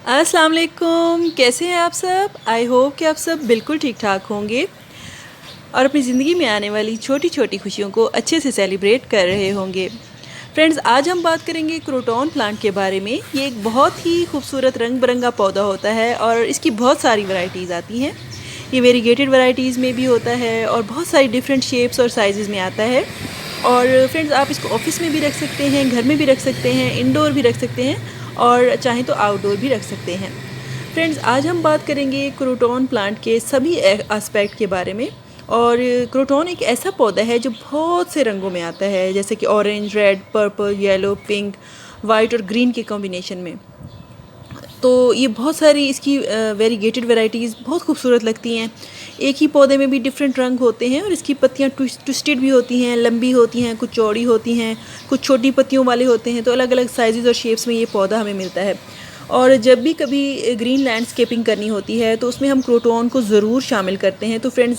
अस्सलाम वालेकुम, कैसे हैं आप सब। आई होप कि आप सब बिल्कुल ठीक ठाक होंगे और अपनी ज़िंदगी में आने वाली छोटी छोटी खुशियों को अच्छे से सेलिब्रेट कर रहे होंगे। फ्रेंड्स, आज हम बात करेंगे क्रोटॉन प्लांट के बारे में। ये एक बहुत ही खूबसूरत रंग बिरंगा पौधा होता है और इसकी बहुत सारी वैरायटीज़ आती हैं। ये वेरीगेटेड वैरायटीज़ में भी होता है और बहुत सारी डिफरेंट शेप्स और साइज़ में आता है। और फ्रेंड्स, आप इसको ऑफिस में भी रख सकते हैं, घर में भी रख सकते हैं, इंडोर भी रख सकते हैं और चाहें तो आउटडोर भी रख सकते हैं। फ्रेंड्स, आज हम बात करेंगे क्रोटॉन प्लांट के सभी एस्पेक्ट के बारे में। और क्रोटॉन एक ऐसा पौधा है जो बहुत से रंगों में आता है, जैसे कि orange, red, purple, yellow, pink, white और ग्रीन के कॉम्बिनेशन में। तो ये बहुत सारी इसकी वेरीगेटेड वैरायटीज़ बहुत खूबसूरत लगती हैं। एक ही पौधे में भी डिफरेंट रंग होते हैं और इसकी पत्तियाँ ट्विस्टेड भी होती हैं, लंबी होती हैं, कुछ चौड़ी होती हैं, कुछ छोटी पत्तियों वाले होते हैं। तो अलग अलग साइज़ और शेप्स में ये पौधा हमें मिलता है। और जब भी कभी ग्रीन लैंडस्केपिंग करनी होती है तो उसमें हम क्रोटॉन को ज़रूर शामिल करते हैं। तो फ्रेंड्स,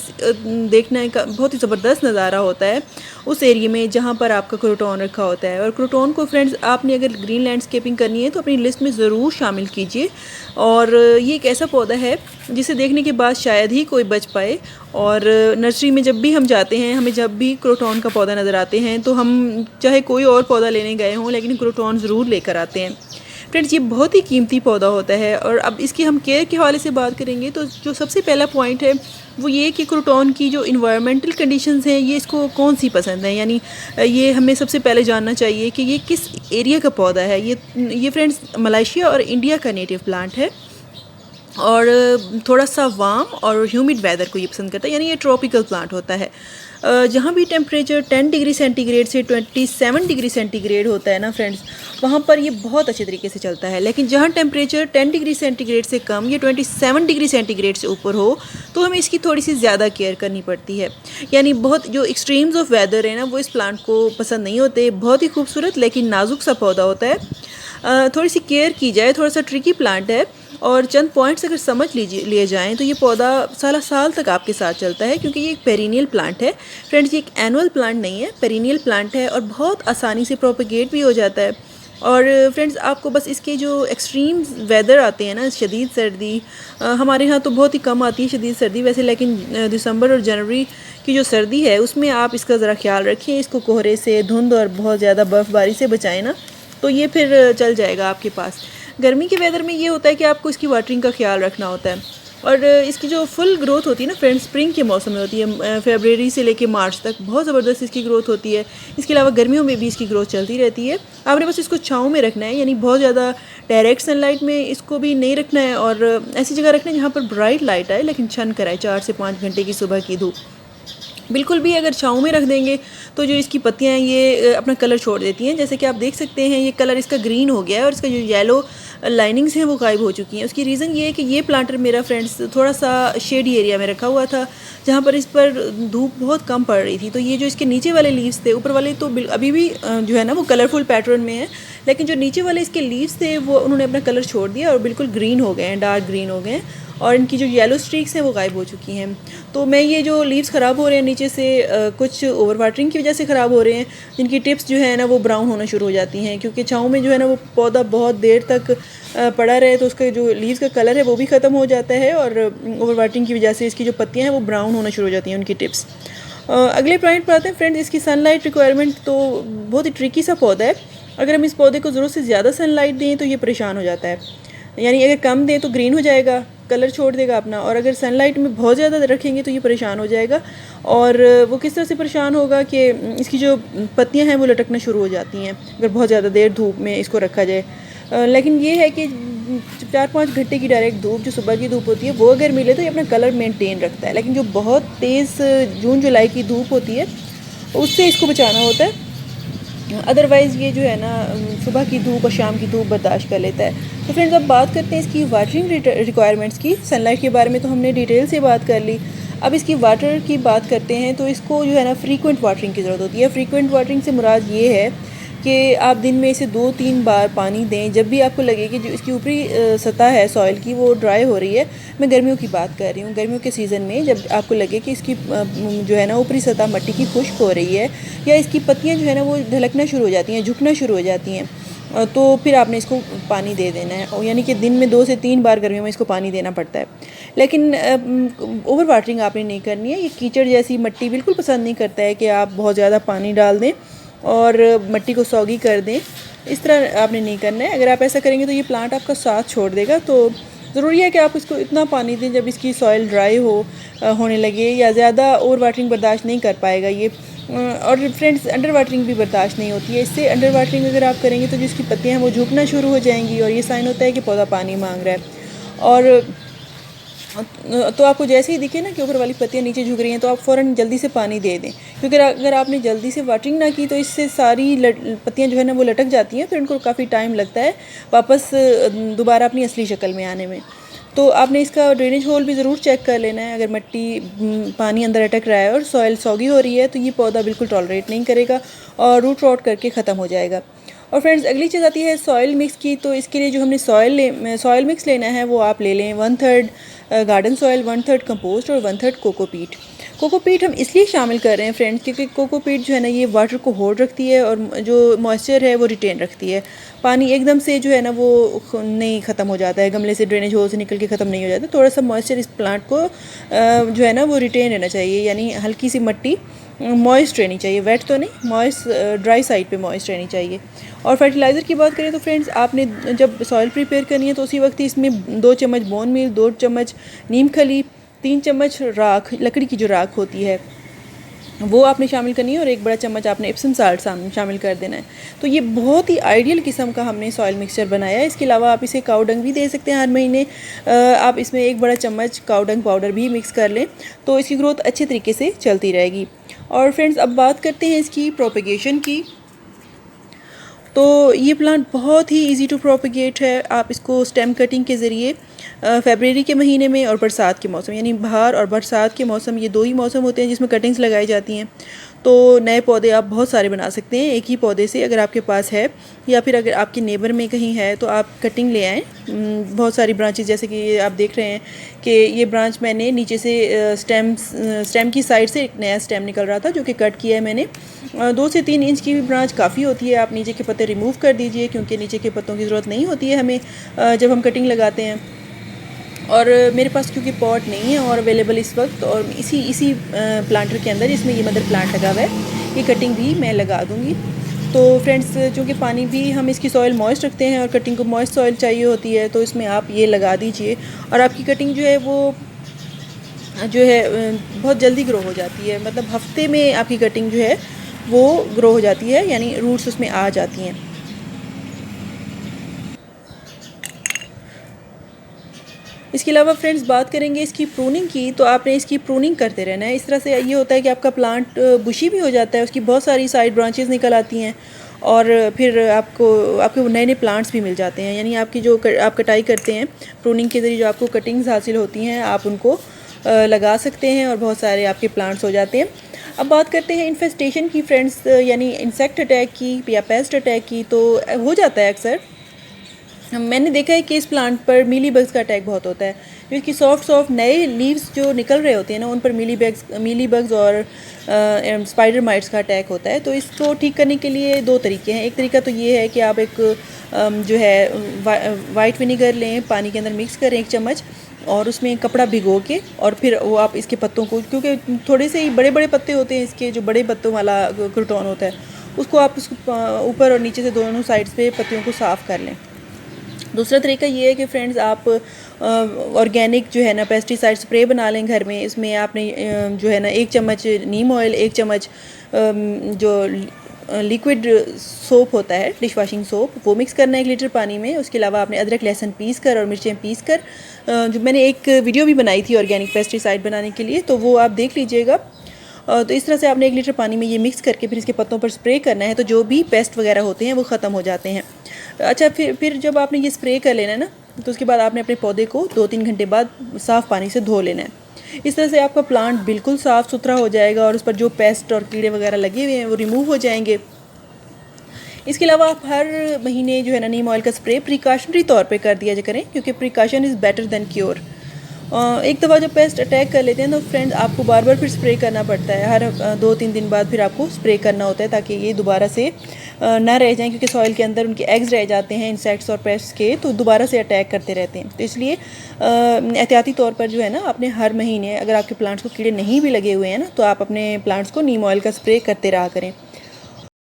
देखने का बहुत ही ज़बरदस्त नज़ारा होता है उस एरिया में जहाँ पर आपका क्रोटॉन रखा होता है। और क्रोटॉन को फ्रेंड्स, आपने अगर ग्रीन लैंडस्केपिंग करनी है तो अपनी लिस्ट में ज़रूर शामिल कीजिए। और ये एक ऐसा पौधा है जिसे देखने के बाद शायद ही कोई बच पाए। और नर्सरी में जब भी हम जाते हैं, हमें जब भी क्रोटॉन का पौधा नज़र आते हैं तो हम चाहे कोई और पौधा लेने गए हों, लेकिन क्रोटॉन ज़रूर लेकर आते हैं। फ्रेंड्स, ये बहुत ही कीमती पौधा होता है। और अब इसकी हम केयर के हवाले से बात करेंगे तो जो सबसे पहला पॉइंट है वो ये कि क्रोटॉन की जो इन्वायरमेंटल कंडीशंस हैं ये इसको कौन सी पसंद है। यानी ये हमें सबसे पहले जानना चाहिए कि ये किस एरिया का पौधा है। ये फ्रेंड्स मलेशिया और इंडिया का नेटिव प्लांट है और थोड़ा सा वार्म और ह्यूमिड वेदर को ये पसंद करता है। यानी ये ट्रॉपिकल प्लांट होता है। जहाँ भी टेम्परेचर 10 डिग्री सेंटीग्रेड से 27 डिग्री सेंटीग्रेड होता है ना फ्रेंड्स, वहाँ पर ये बहुत अच्छे तरीके से चलता है। लेकिन जहाँ टेम्परेचर 10 डिग्री सेंटीग्रेड से कम या 27 डिग्री सेंटीग्रेड से ऊपर हो तो हमें इसकी थोड़ी सी ज़्यादा केयर करनी पड़ती है। यानी बहुत जो एक्सट्रीम्स ऑफ वेदर है ना वो इस प्लांट को पसंद नहीं होते। बहुत ही खूबसूरत लेकिन नाजुक सा पौधा होता है। थोड़ी सी केयर की जाए, थोड़ा सा ट्रिकी प्लांट है। और चंद पॉइंट्स अगर समझ लिए जाएँ तो ये पौधा साल तक आपके साथ चलता है, क्योंकि ये एक पेरिनियल प्लांट है। फ्रेंड्स, ये एक एनुअल प्लांट नहीं है, पेरिनियल प्लांट है और बहुत आसानी से प्रोपेगेट भी हो जाता है। और फ्रेंड्स, आपको बस इसके जो एक्सट्रीम वेदर आते हैं ना, शदीद सर्दी, हमारे यहाँ तो बहुत ही कम आती है शदीद सर्दी वैसे, लेकिन दिसंबर और जनवरी की जो सर्दी है उसमें आप इसका ज़रा ख्याल रखें। इसको कोहरे से, धुंध और बहुत ज़्यादा बर्फ़बारी से बचाएं ना, तो ये फिर चल जाएगा आपके पास। गर्मी के वेदर में ये होता है कि आपको इसकी वाटरिंग का ख्याल रखना होता है। और इसकी जो फुल ग्रोथ होती है ना फ्रेंड्स, स्प्रिंग के मौसम में होती है। फरवरी से लेके मार्च तक बहुत ज़बरदस्त इसकी ग्रोथ होती है। इसके अलावा गर्मियों में भी इसकी ग्रोथ चलती रहती है। आपने बस इसको छाँव में रखना है, यानी बहुत ज़्यादा डायरेक्ट सनलाइट में इसको भी नहीं रखना है और ऐसी जगह रखना है जहाँ पर ब्राइट लाइट आए लेकिन छन कर आए, 4 से 5 घंटे की सुबह की धूप। बिल्कुल भी अगर छाँव में रख देंगे तो जो इसकी पत्तियाँ हैं ये अपना कलर छोड़ देती हैं। जैसे कि आप देख सकते हैं ये कलर इसका ग्रीन हो गया है और इसका जो येलो लाइनिंग्स हैं वो गायब हो चुकी हैं। उसकी रीज़न ये है कि ये प्लांटर मेरा फ्रेंड्स थोड़ा सा शेडी एरिया में रखा हुआ था, जहाँ पर इस पर धूप बहुत कम पड़ रही थी। तो ये जो इसके नीचे वाले लीव्स थे, ऊपर वाले तो अभी भी जो है ना वो कलरफुल पैटर्न में है, लेकिन जो नीचे वाले इसके लीव्स थे वो उन्होंने अपना कलर छोड़ दिया और बिल्कुल ग्रीन हो गए हैं, डार्क ग्रीन हो गए हैं। और इनकी जो येलो स्ट्रीक्स हैं वो गायब हो चुकी हैं। तो मैं ये जो लीव्स ख़राब हो रहे हैं नीचे से कुछ ओवर वाटरिंग की वजह से ख़राब हो रहे हैं, जिनकी टिप्स जो है ना वो ब्राउन होना शुरू हो जाती हैं, क्योंकि छाँव में जो है ना वो पौधा बहुत देर तक पड़ा रहे तो उसका जो लीव्स का कलर है वो भी ख़त्म हो जाता है और ओवर वाटरिंग की वजह से इसकी जो पत्तियाँ हैं वो ब्राउन होना शुरू हो जाती हैं उनकी टिप्स। अगले पॉइंट पर आते हैं फ्रेंड्स, इसकी सनलाइट रिक्वायरमेंट तो बहुत ही ट्रिकी सा पौधा है। अगर हम इस पौधे को ज़रूरत से ज़्यादा सनलाइट दें तो ये परेशान हो जाता है। यानी अगर कम दें तो ग्रीन हो जाएगा, कलर छोड़ देगा अपना, और अगर सनलाइट में बहुत ज़्यादा रखेंगे तो ये परेशान हो जाएगा। और वो किस तरह से परेशान होगा कि इसकी जो पत्तियां हैं वो लटकना शुरू हो जाती हैं अगर बहुत ज़्यादा देर धूप में इसको रखा जाए। लेकिन ये है कि 4-5 घंटे की डायरेक्ट धूप, जो सुबह की धूप होती है, वो अगर मिले तो ये अपना कलर मेनटेन रखता है। लेकिन जो बहुत तेज़ जून जुलाई की धूप होती है उससे इसको बचाना होता है। अदरवाइज़ ये जो है ना सुबह की धूप और शाम की धूप बर्दाश्त कर लेता है। तो फ्रेंड्स, अब बात करते हैं इसकी वाटरिंग रिक्वायरमेंट्स की। सनलाइट के बारे में तो हमने डिटेल से बात कर ली। अब इसकी वाटर की बात करते हैं तो इसको जो है ना फ्रीक्वेंट वाटरिंग की ज़रूरत होती है। फ्रीक्वेंट वाटरिंग से मुराद ये है कि आप दिन में इसे 2-3 बार पानी दें जब भी आपको लगे कि जो इसकी ऊपरी सतह है सॉइल की वो ड्राई हो रही है। मैं गर्मियों की बात कर रही हूँ। गर्मियों के सीज़न में जब आपको लगे कि इसकी जो है ना ऊपरी सतह मट्टी की खुश्क हो रही है या इसकी पत्तियाँ जो है ना वो ढलकना शुरू हो जाती हैं, झुकना शुरू हो जाती हैं, तो फिर आपने इसको पानी दे देना है, और यानी कि दिन में 2 से 3 बार गर्मियों में इसको पानी देना पड़ता है। लेकिन ओवर वाटरिंग आपने नहीं करनी है। ये कीचड़ जैसी मिट्टी बिल्कुल पसंद नहीं करता है कि आप बहुत ज़्यादा पानी डाल दें और मिट्टी को सौगी कर दें। इस तरह आपने नहीं करना है। अगर आप ऐसा करेंगे तो ये प्लांट आपका साथ छोड़ देगा। तो ज़रूरी है कि आप इसको इतना पानी दें जब इसकी सॉइल ड्राई होने लगे, या ज़्यादा ओवर वाटरिंग बर्दाश्त नहीं कर पाएगा ये। और फ्रेंड्स, अंडर वाटरिंग भी बर्दाश्त नहीं होती है इससे। अंडर वाटरिंग अगर आप करेंगे तो जिसकी पत्तियां हैं वो झुकना शुरू हो जाएंगी, और ये साइन होता है कि पौधा पानी मांग रहा है। और तो आपको जैसे ही दिखे ना कि ऊपर वाली पत्तियां नीचे झुक रही हैं, तो आप फ़ौरन जल्दी से पानी दे दें, क्योंकि अगर आपने जल्दी से वाटरिंग ना की तो इससे सारी पत्तियां जो है ना वो लटक जाती हैं, फिर उनको काफ़ी टाइम लगता है वापस दोबारा अपनी असली शक्ल में आने में। तो आपने इसका ड्रेनेज होल भी ज़रूर चेक कर लेना है। अगर मिट्टी पानी अंदर अटक रहा है और सॉइल सॉगी हो रही है तो ये पौधा बिल्कुल टॉलरेट नहीं करेगा और रूट रॉट करके ख़त्म हो जाएगा। और फ्रेंड्स, अगली चीज़ आती है सॉइल मिक्स की। तो इसके लिए जो हमने सॉइल मिक्स लेना है वो आप ले लें 1/3 गार्डन सॉइल, 1/3 कंपोस्ट और 1/3 कोकोपीट। कोकोपीट हम इसलिए शामिल कर रहे हैं फ्रेंड्स क्योंकि कोकोपीट जो है ना ये वाटर को होल्ड रखती है और जो मॉइस्चर है वो रिटेन रखती है। पानी एकदम से जो है ना वो नहीं ख़त्म हो जाता है, गमले से ड्रेनेज होल से निकल के ख़त्म नहीं हो जाता। थोड़ा सा मॉइस्चर इस प्लांट को जो है ना वो रिटेन रहना चाहिए, यानी हल्की सी मिट्टी मॉइस्ट रहनी चाहिए, वेट तो नहीं, मॉइस्ट ड्राई साइड पे मॉइस्ट रहनी चाहिए। और फर्टिलाइज़र की बात करें तो फ्रेंड्स, आपने जब सॉइल प्रिपेयर करनी है तो उसी वक्त ही इसमें 2 चम्मच बोन मील, 2 चम्मच नीम खली, 3 चम्मच राख, लकड़ी की जो राख होती है वो आपने शामिल करनी है, और 1 बड़ा चम्मच आपने एप्सम साल्ट शामिल कर देना है। तो ये बहुत ही आइडियल किस्म का हमने सॉइल मिक्सचर बनाया है। इसके अलावा आप इसे काऊ डंग भी दे सकते हैं हर महीने। आप इसमें 1 बड़ा चम्मच काऊ डंग पाउडर भी मिक्स कर लें तो इसकी ग्रोथ अच्छे तरीके से चलती रहेगी। और फ्रेंड्स, अब बात करते हैं इसकी प्रोपेगेशन की। तो ये प्लांट बहुत ही इजी टू प्रोपेगेट है। आप इसको स्टेम कटिंग के ज़रिए फरवरी के महीने में और बरसात के मौसम, यानी बहार और बरसात के मौसम, ये 2 ही मौसम होते हैं जिसमें कटिंग्स लगाई जाती हैं। तो नए पौधे आप बहुत सारे बना सकते हैं एक ही पौधे से, अगर आपके पास है, या फिर अगर आपके नेबर में कहीं है तो आप कटिंग ले आएँ। बहुत सारी ब्रांचेस, जैसे कि ये आप देख रहे हैं कि ये ब्रांच मैंने नीचे से स्टेम की साइड से एक नया स्टेम निकल रहा था जो कि कट किया है मैंने। 2 से 3 इंच की भी ब्रांच काफ़ी होती है। आप नीचे के पत्ते रिमूव कर दीजिए, क्योंकि नीचे के पत्तों की ज़रूरत नहीं होती है हमें जब हम कटिंग लगाते हैं। और मेरे पास क्योंकि पॉट नहीं है और अवेलेबल इस वक्त, और इसी प्लांटर के अंदर इसमें ये मदर प्लांट लगा हुआ है, ये कटिंग भी मैं लगा दूँगी। तो फ्रेंड्स, चूँकि पानी भी हम इसकी सॉइल मॉइस्ट रखते हैं और कटिंग को मॉइस्ट सॉइल चाहिए होती है, तो इसमें आप ये लगा दीजिए और आपकी कटिंग जो है वो बहुत जल्दी ग्रो हो जाती है। मतलब हफ्ते में आपकी कटिंग जो है वो ग्रो हो जाती है, यानी रूट्स उसमें आ जाती हैं। इसके अलावा फ्रेंड्स, बात करेंगे इसकी प्रूनिंग की। तो आपने इसकी प्रूनिंग करते रहना है। इस तरह से ये होता है कि आपका प्लांट बुशी भी हो जाता है, उसकी बहुत सारी साइड ब्रांचेस निकल आती हैं, और फिर आपको नए नए प्लांट्स भी मिल जाते हैं। यानी आपकी जो आप कटाई करते हैं प्रूनिंग के ज़रिए, जो आपको कटिंग्स हासिल होती हैं, आप उनको लगा सकते हैं और बहुत सारे आपके प्लांट्स हो जाते हैं। अब बात करते हैं इन्फेस्टेशन की फ्रेंड्स, यानी इंसेक्ट अटैक की या पेस्ट अटैक की। तो हो जाता है अक्सर, मैंने देखा है कि इस प्लांट पर मीली बग्स का अटैक बहुत होता है, क्योंकि सॉफ्ट नए लीव्स जो निकल रहे होते हैं ना, उन पर मीली बग्स और स्पाइडर माइट्स का अटैक होता है। तो इसको ठीक करने के लिए 2 तरीके हैं। एक तरीका तो ये है कि आप एक जो है वाइट विनीगर लें, पानी के अंदर मिक्स करें 1 चम्मच, और उसमें कपड़ा भिगो के, और फिर वो आप इसके पत्तों को, क्योंकि थोड़े से ही बड़े बड़े पत्ते होते हैं इसके, जो बड़े पत्तों वाला क्रूटॉन होता है, उसको आप ऊपर और नीचे से दोनों साइड्स पे पत्तियों को साफ़ कर लें। दूसरा तरीका ये है कि फ्रेंड्स, आप ऑर्गेनिक जो है ना पेस्टिसाइड स्प्रे बना लें घर में। इसमें आपने जो है ना 1 चम्मच नीम ऑयल, 1 चम्मच जो लिक्विड सोप होता है, डिश वॉशिंग सोप, वो मिक्स करना है 1 लीटर पानी में। उसके अलावा आपने अदरक लहसुन पीस कर और मिर्चें पीस कर, जो मैंने एक वीडियो भी बनाई थी ऑर्गेनिक पेस्टिसाइड बनाने के लिए, तो वो आप देख लीजिएगा। तो इस तरह से आपने 1 लीटर पानी में ये मिक्स करके फिर इसके पत्तों पर स्प्रे करना है, तो जो भी पेस्ट वगैरह होते हैं वो ख़त्म हो जाते हैं। अच्छा, फिर जब आपने ये स्प्रे कर लेना है ना, तो उसके बाद आपने अपने पौधे को 2-3 घंटे बाद साफ़ पानी से धो लेना है। इस तरह से आपका प्लांट बिल्कुल साफ़ सुथरा हो जाएगा और उस पर जो पेस्ट और कीड़े वगैरह लगे हुए हैं वो रिमूव हो जाएंगे। इसके अलावा आप हर महीने जो है ना नीम ऑयल का स्प्रे प्रिकॉशनरी तौर पे कर दिया करें, क्योंकि precaution is better than cure. एक दफ़ा जब पेस्ट अटैक कर लेते हैं तो फ्रेंड्स आपको बार बार फिर स्प्रे करना पड़ता है, हर 2-3 दिन बाद फिर आपको स्प्रे करना होता है ताकि ये दोबारा से ना रह जाएं, क्योंकि सॉइल के अंदर उनके एग्स रह जाते हैं इंसेक्ट्स और पेस्ट्स के, तो दोबारा से अटैक करते रहते हैं। तो इसलिए एहतियाती तौर पर जो है ना, अपने हर महीने अगर आपके प्लांट्स को कीड़े नहीं भी लगे हुए हैं ना, तो आप अपने प्लांट्स को नीम ऑयल का स्प्रे करते रहा करें।